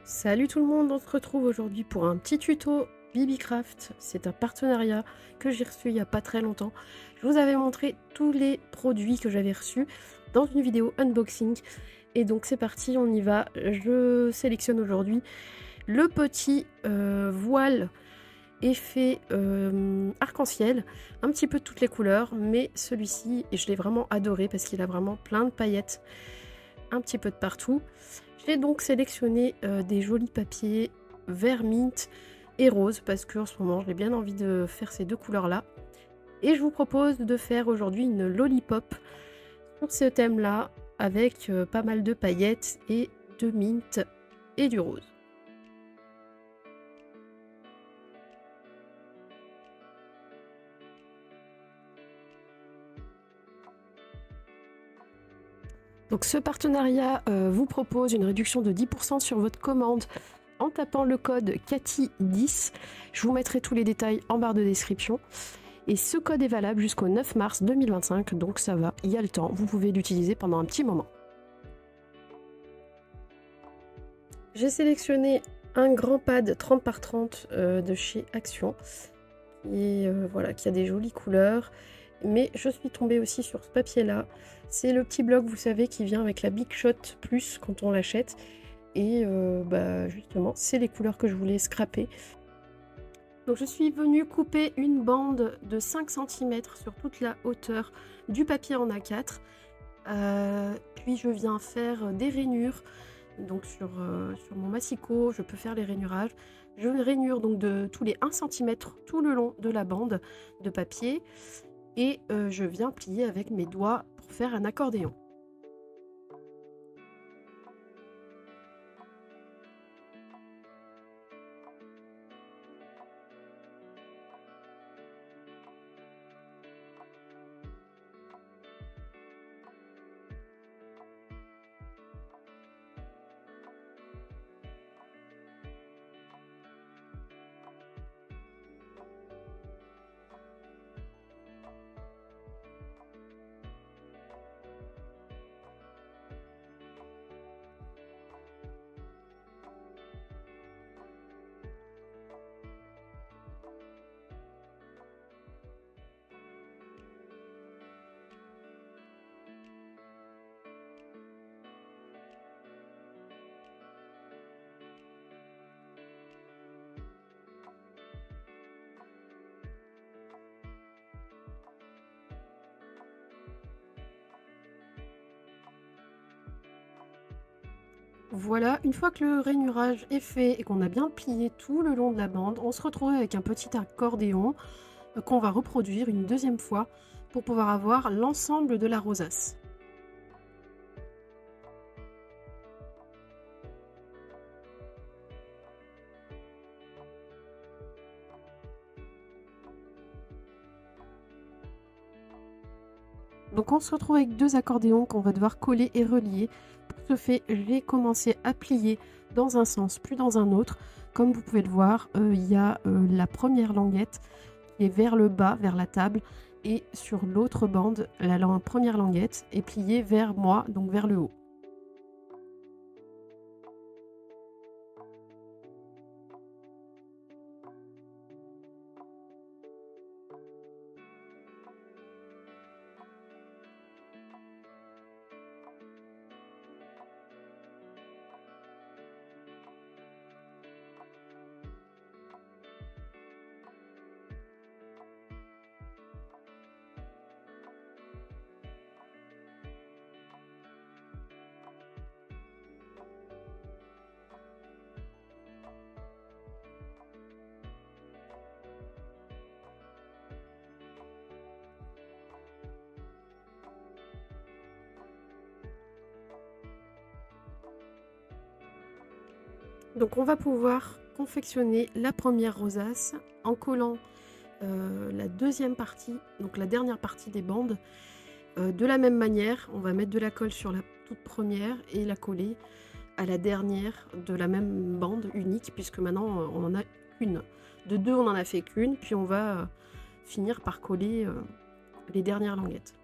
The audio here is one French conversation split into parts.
Salut tout le monde, on se retrouve aujourd'hui pour un petit tuto BBcraft. C'est un partenariat que j'ai reçu il n'y a pas très longtemps. Je vous avais montré tous les produits que j'avais reçus dans une vidéo unboxing. Et donc c'est parti, on y va. Je sélectionne aujourd'hui le petit voile effet arc-en-ciel, un petit peu de toutes les couleurs, mais celui-ci, et je l'ai vraiment adoré parce qu'il a vraiment plein de paillettes, un petit peu de partout. J'ai donc sélectionné des jolis papiers vert mint et rose parce qu'en ce moment j'ai bien envie de faire ces deux couleurs là. Et je vous propose de faire aujourd'hui une lollipop sur ce thème là avec pas mal de paillettes et de mint et du rose. Donc ce partenariat vous propose une réduction de 10% sur votre commande en tapant le code CATI10. Je vous mettrai tous les détails en barre de description. Et ce code est valable jusqu'au 9 mars 2025, donc ça va, il y a le temps, vous pouvez l'utiliser pendant un petit moment. J'ai sélectionné un grand pad 30 par 30 de chez Action, et voilà, qui a des jolies couleurs. Mais je suis tombée aussi sur ce papier là, c'est le petit bloc, vous savez, qui vient avec la Big Shot Plus quand on l'achète. Et justement, c'est les couleurs que je voulais scraper. Donc je suis venue couper une bande de 5 cm sur toute la hauteur du papier en A4. Puis je viens faire des rainures. Donc sur mon massicot, je peux faire les rainurages. Je rainure donc de tous les 1 cm tout le long de la bande de papier. Et je viens plier avec mes doigts pour faire un accordéon. Voilà, une fois que le rainurage est fait et qu'on a bien plié tout le long de la bande, on se retrouve avec un petit accordéon qu'on va reproduire une deuxième fois pour pouvoir avoir l'ensemble de la rosace. Donc on se retrouve avec deux accordéons qu'on va devoir coller et relier. Pour ce fait, j'ai commencé à plier dans un sens puis dans un autre. Comme vous pouvez le voir, il y a la première languette qui est vers le bas, vers la table, et sur l'autre bande, la première languette est pliée vers moi, donc vers le haut. Donc on va pouvoir confectionner la première rosace en collant la deuxième partie, donc la dernière partie des bandes, de la même manière. On va mettre de la colle sur la toute première et la coller à la dernière de la même bande unique, puisque maintenant on en a une. De deux on en a fait qu'une, puis on va finir par coller les dernières languettes.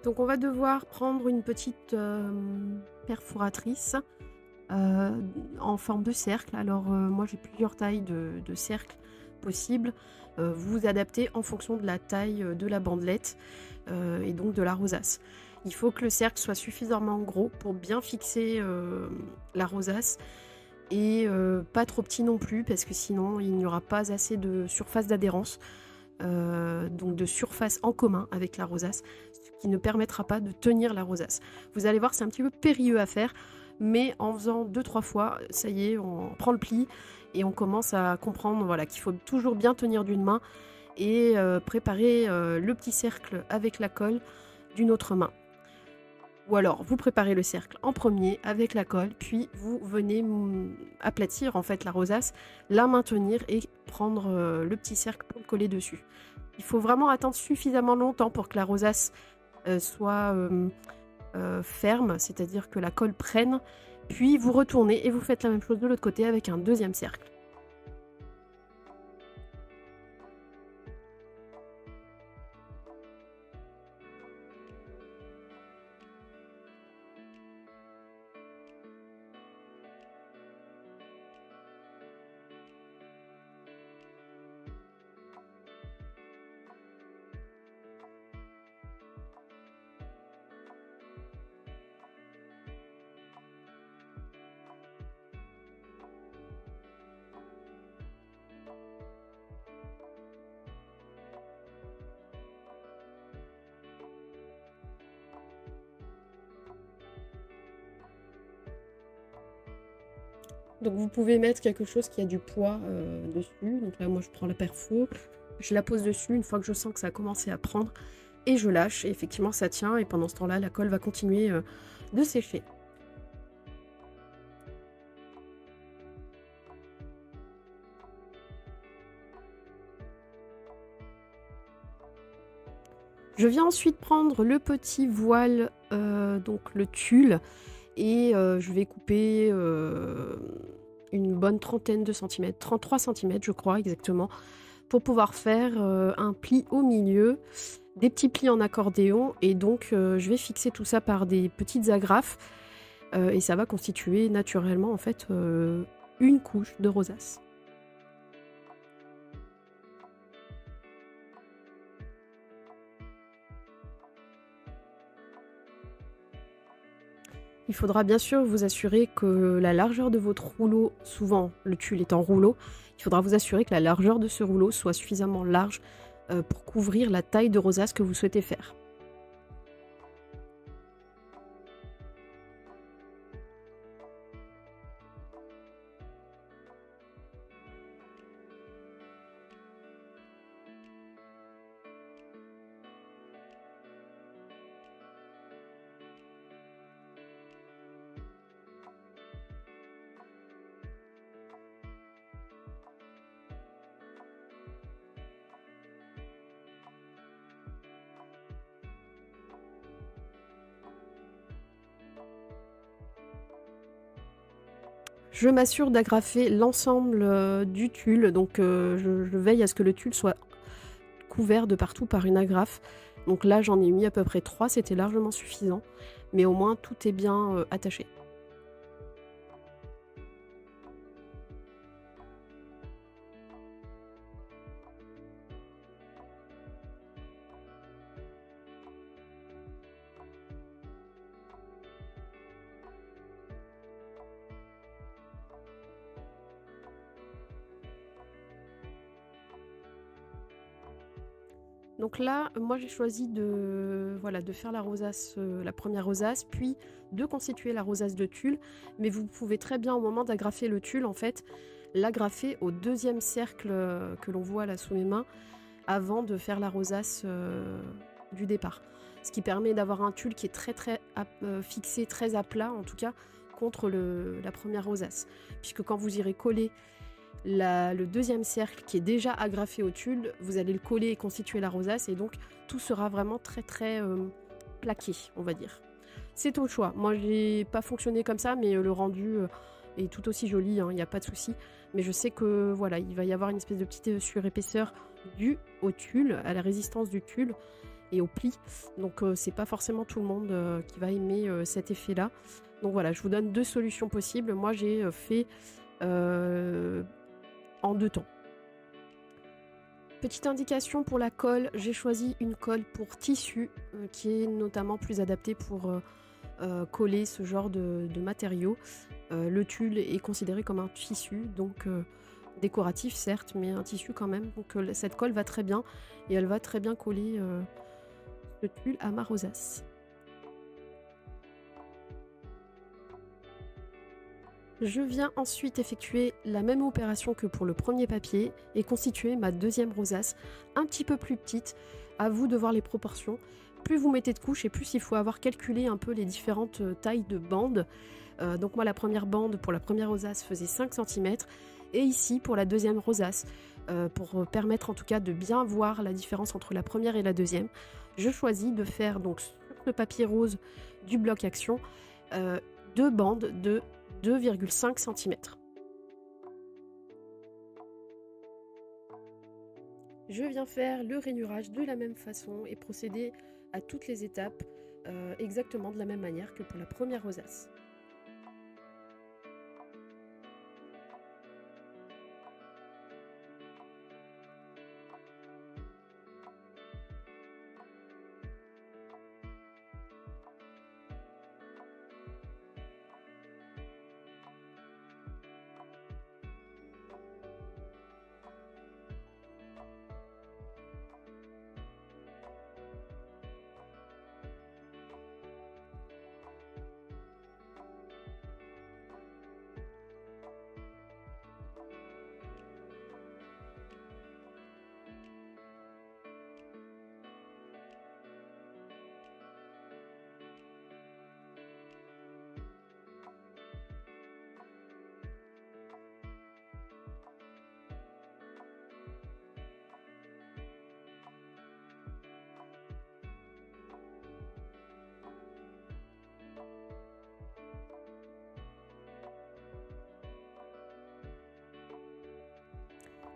Donc on va devoir prendre une petite perforatrice en forme de cercle. Alors moi j'ai plusieurs tailles de cercles possibles. Vous vous adaptez en fonction de la taille de la bandelette et donc de la rosace. Il faut que le cercle soit suffisamment gros pour bien fixer la rosace et pas trop petit non plus, parce que sinon il n'y aura pas assez de surface d'adhérence, donc de surface en commun avec la rosace, ce qui ne permettra pas de tenir la rosace. Vous allez voir, c'est un petit peu périlleux à faire, mais en faisant 2-3 fois, ça y est, on prend le pli et on commence à comprendre, voilà, qu'il faut toujours bien tenir d'une main et préparer le petit cercle avec la colle d'une autre main. Ou alors, vous préparez le cercle en premier avec la colle, puis vous venez aplatir en fait la rosace, la maintenir et prendre le petit cercle pour le coller dessus. Il faut vraiment attendre suffisamment longtemps pour que la rosace soit ferme, c'est-à-dire que la colle prenne, puis vous retournez et vous faites la même chose de l'autre côté avec un deuxième cercle. Donc vous pouvez mettre quelque chose qui a du poids dessus. Donc là moi je prends la perfo, je la pose dessus une fois que je sens que ça a commencé à prendre et je lâche et effectivement ça tient et pendant ce temps-là la colle va continuer de sécher. Je viens ensuite prendre le petit voile, donc le tulle, et je vais couper une bonne trentaine de centimètres, 33 cm je crois exactement, pour pouvoir faire un pli au milieu, des petits plis en accordéon, et donc je vais fixer tout ça par des petites agrafes et ça va constituer naturellement en fait une couche de rosace. Il faudra bien sûr vous assurer que la largeur de votre rouleau, souvent le tulle est en rouleau, il faudra vous assurer que la largeur de ce rouleau soit suffisamment large pour couvrir la taille de rosace que vous souhaitez faire. Je m'assure d'agrafer l'ensemble du tulle, donc je veille à ce que le tulle soit couvert de partout par une agrafe. Donc là j'en ai mis à peu près 3, c'était largement suffisant, mais au moins tout est bien attaché. Donc là, moi j'ai choisi de, voilà, de faire la rosace, la première rosace, puis de constituer la rosace de tulle. Mais vous pouvez très bien, au moment d'agrafer le tulle, en fait, l'agrafer au deuxième cercle que l'on voit là sous mes mains, avant de faire la rosace du départ. Ce qui permet d'avoir un tulle qui est très fixé, très à plat en tout cas, contre la première rosace. Puisque quand vous irez coller le deuxième cercle qui est déjà agrafé au tulle, vous allez le coller et constituer la rosace, et donc tout sera vraiment très plaqué, on va dire. C'est au choix. Moi j'ai pas fonctionné comme ça, mais le rendu est tout aussi joli, il n'y a pas de souci. Mais je sais que voilà, il va y avoir une espèce de petite surépaisseur due au tulle, à la résistance du tulle, et au pli. Donc c'est pas forcément tout le monde qui va aimer cet effet-là. Donc voilà, je vous donne 2 solutions possibles. Moi j'ai fait en 2 temps. Petite indication pour la colle, j'ai choisi une colle pour tissu qui est notamment plus adaptée pour coller ce genre de matériaux. Le tulle est considéré comme un tissu, donc décoratif certes, mais un tissu quand même. Donc cette colle va très bien et elle va très bien coller le tulle à ma rosace. Je viens ensuite effectuer la même opération que pour le premier papier et constituer ma deuxième rosace un petit peu plus petite. À vous de voir les proportions. Plus vous mettez de couches et plus il faut avoir calculé un peu les différentes tailles de bandes. Donc moi la première bande pour la première rosace faisait 5 cm et ici pour la deuxième rosace, pour permettre en tout cas de bien voir la différence entre la première et la deuxième, je choisis de faire donc sur le papier rose du bloc action 2 bandes de 2,5 cm. Je viens faire le rainurage de la même façon et procéder à toutes les étapes exactement de la même manière que pour la première rosace.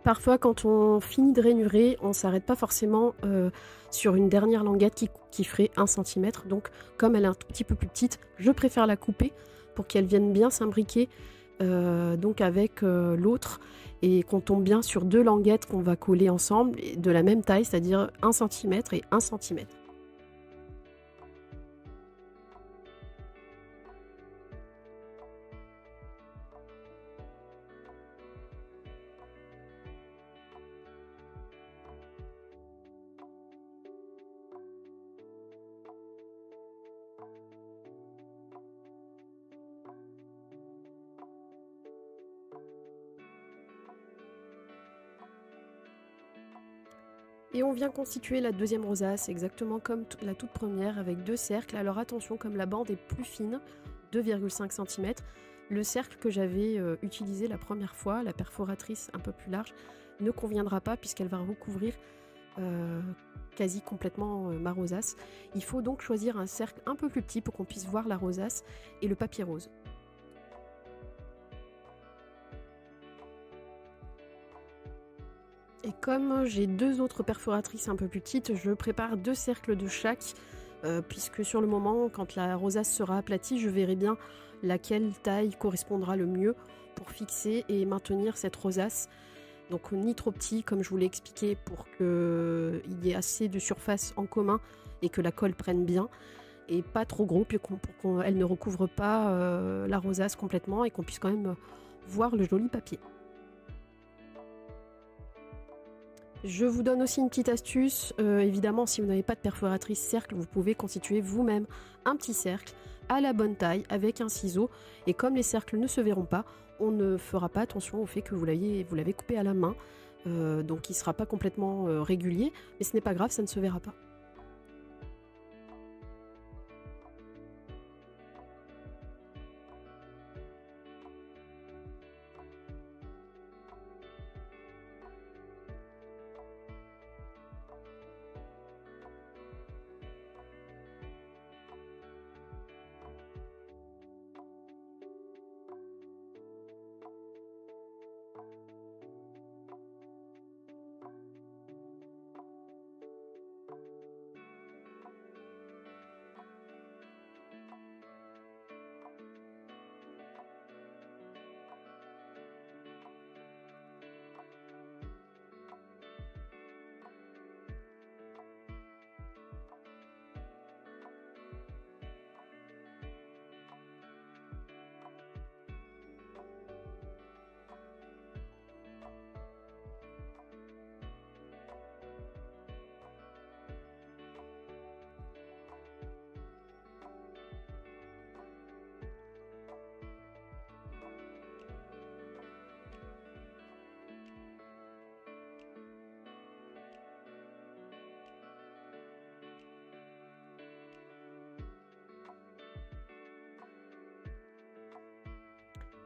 Parfois, quand on finit de rainurer, on ne s'arrête pas forcément sur une dernière languette qui ferait 1 cm. Donc, comme elle est un tout petit peu plus petite, je préfère la couper pour qu'elle vienne bien s'imbriquer donc avec l'autre et qu'on tombe bien sur 2 languettes qu'on va coller ensemble de la même taille, c'est-à-dire 1 cm et 1 cm. Et on vient constituer la deuxième rosace exactement comme la toute première avec 2 cercles. Alors attention, comme la bande est plus fine, 2,5 cm, le cercle que j'avais utilisé la première fois, la perforatrice un peu plus large, ne conviendra pas puisqu'elle va recouvrir quasi complètement ma rosace. Il faut donc choisir un cercle un peu plus petit pour qu'on puisse voir la rosace et le papier rose. Et comme j'ai 2 autres perforatrices un peu plus petites, je prépare 2 cercles de chaque, puisque sur le moment, quand la rosace sera aplatie, je verrai bien laquelle taille correspondra le mieux pour fixer et maintenir cette rosace. Donc ni trop petit, comme je vous l'ai expliqué, pour qu'il y ait assez de surface en commun et que la colle prenne bien, et pas trop gros pour qu'elle ne recouvre pas la rosace complètement et qu'on puisse quand même voir le joli papier. Je vous donne aussi une petite astuce. Évidemment, si vous n'avez pas de perforatrice cercle, vous pouvez constituer vous-même un petit cercle à la bonne taille avec un ciseau. Et comme les cercles ne se verront pas, on ne fera pas attention au fait que vous l'avez coupé à la main. Donc il ne sera pas complètement régulier, mais ce n'est pas grave, ça ne se verra pas.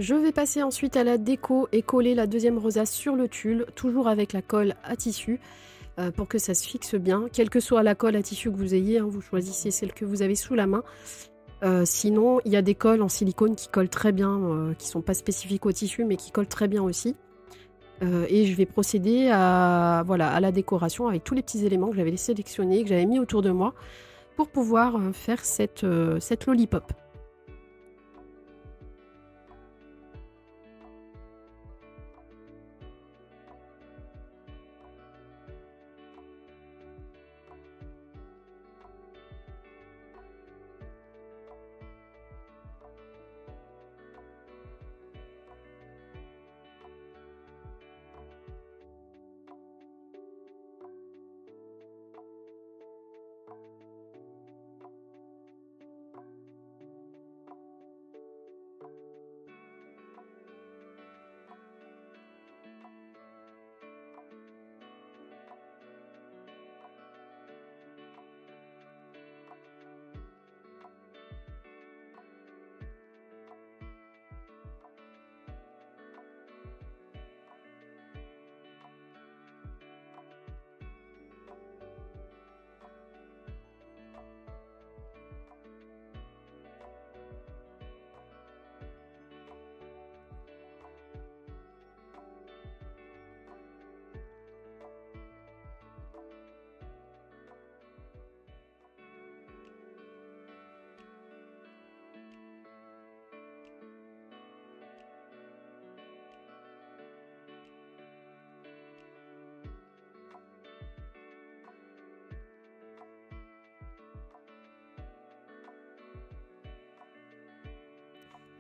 Je vais passer ensuite à la déco et coller la deuxième rosace sur le tulle, toujours avec la colle à tissu, pour que ça se fixe bien. Quelle que soit la colle à tissu que vous ayez, hein, vous choisissez celle que vous avez sous la main. Sinon, il y a des colles en silicone qui collent très bien, qui ne sont pas spécifiques au tissu, mais qui collent très bien aussi. Et je vais procéder à, voilà, à la décoration avec tous les petits éléments que j'avais sélectionnés, que j'avais mis autour de moi, pour pouvoir faire cette lollipop.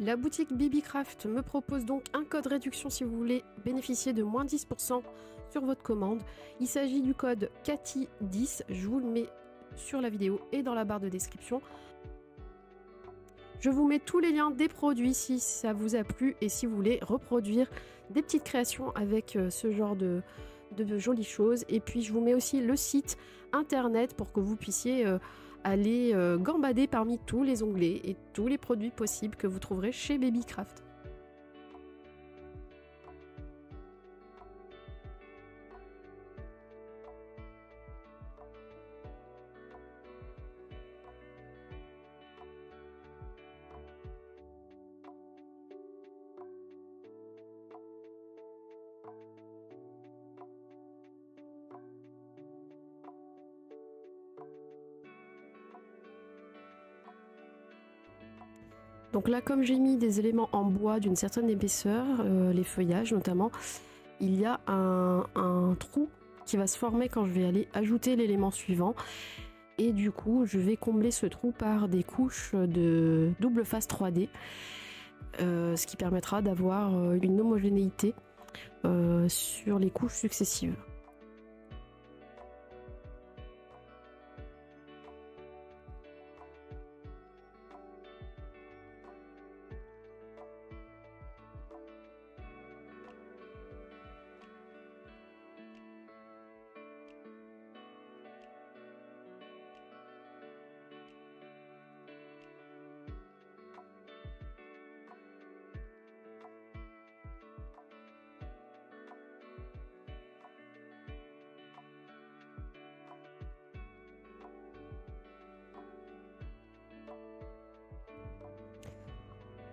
La boutique Bibicraft me propose donc un code réduction si vous voulez bénéficier de moins 10% sur votre commande. Il s'agit du code Cathy10, je vous le mets sur la vidéo et dans la barre de description. Je vous mets tous les liens des produits si ça vous a plu et si vous voulez reproduire des petites créations avec ce genre de jolies choses. Et puis je vous mets aussi le site internet pour que vous puissiez aller gambader parmi tous les onglets et tous les produits possibles que vous trouverez chez Bibicraft. Donc là, comme j'ai mis des éléments en bois d'une certaine épaisseur, les feuillages notamment, il y a un trou qui va se former quand je vais aller ajouter l'élément suivant. Et du coup, je vais combler ce trou par des couches de double face 3D, ce qui permettra d'avoir une homogénéité sur les couches successives.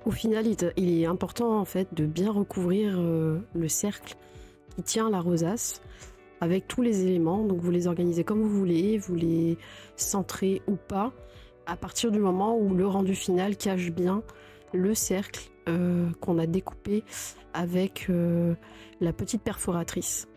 Au final, il est important en fait de bien recouvrir le cercle qui tient la rosace avec tous les éléments. Donc vous les organisez comme vous voulez, vous les centrez ou pas, à partir du moment où le rendu final cache bien le cercle qu'on a découpé avec la petite perforatrice.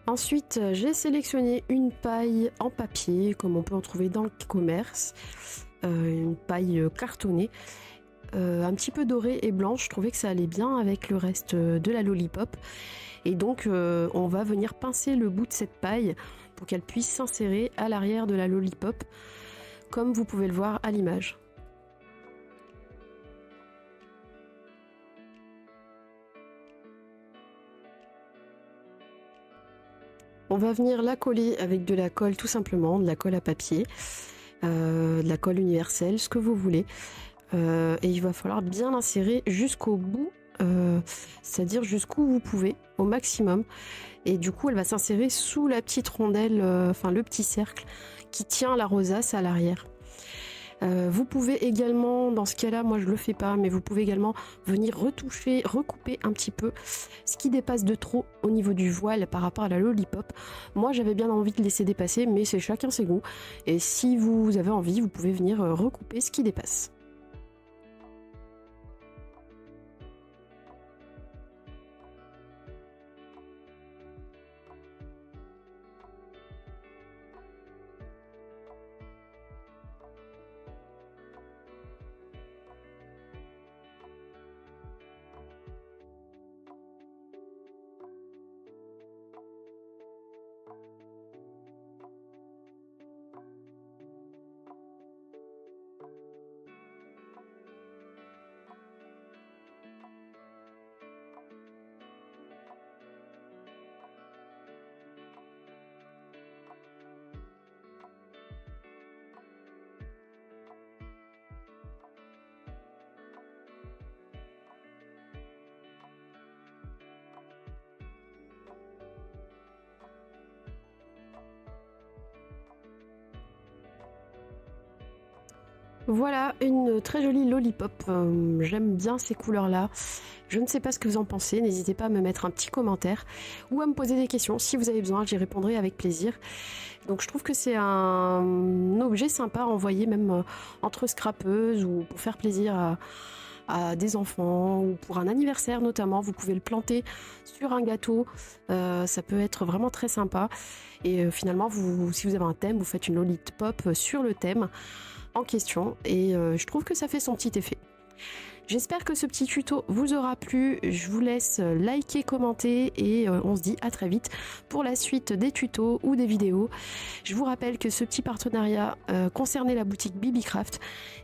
Ensuite, j'ai sélectionné une paille en papier, comme on peut en trouver dans le commerce, une paille cartonnée, un petit peu dorée et blanche. Je trouvais que ça allait bien avec le reste de la lollipop. Et donc, on va venir pincer le bout de cette paille pour qu'elle puisse s'insérer à l'arrière de la lollipop, comme vous pouvez le voir à l'image. On va venir la coller avec de la colle tout simplement, de la colle à papier, de la colle universelle, ce que vous voulez. Et il va falloir bien l'insérer jusqu'au bout, c'est-à-dire jusqu'où vous pouvez, au maximum. Et du coup, elle va s'insérer sous la petite rondelle, enfin le petit cercle qui tient la rosace à l'arrière. Vous pouvez également, dans ce cas-là, moi je le fais pas, mais vous pouvez également venir retoucher, recouper un petit peu ce qui dépasse de trop au niveau du voile par rapport à la lollipop. Moi j'avais bien envie de laisser dépasser, mais c'est chacun ses goûts. Et si vous avez envie, vous pouvez venir recouper ce qui dépasse. Voilà une très jolie lollipop, j'aime bien ces couleurs là. Je ne sais pas ce que vous en pensez, n'hésitez pas à me mettre un petit commentaire ou à me poser des questions si vous avez besoin, j'y répondrai avec plaisir. Donc je trouve que c'est un objet sympa à envoyer même entre scrapeuses ou pour faire plaisir à des enfants ou pour un anniversaire notamment. Vous pouvez le planter sur un gâteau, ça peut être vraiment très sympa. Et finalement, si vous avez un thème, vous faites une lollipop sur le thème en question et je trouve que ça fait son petit effet. J'espère que ce petit tuto vous aura plu, je vous laisse liker, commenter et on se dit à très vite pour la suite des tutos ou des vidéos. Je vous rappelle que ce petit partenariat concernait la boutique BibiCraft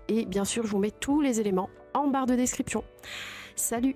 et bien sûr je vous mets tous les éléments en barre de description. Salut!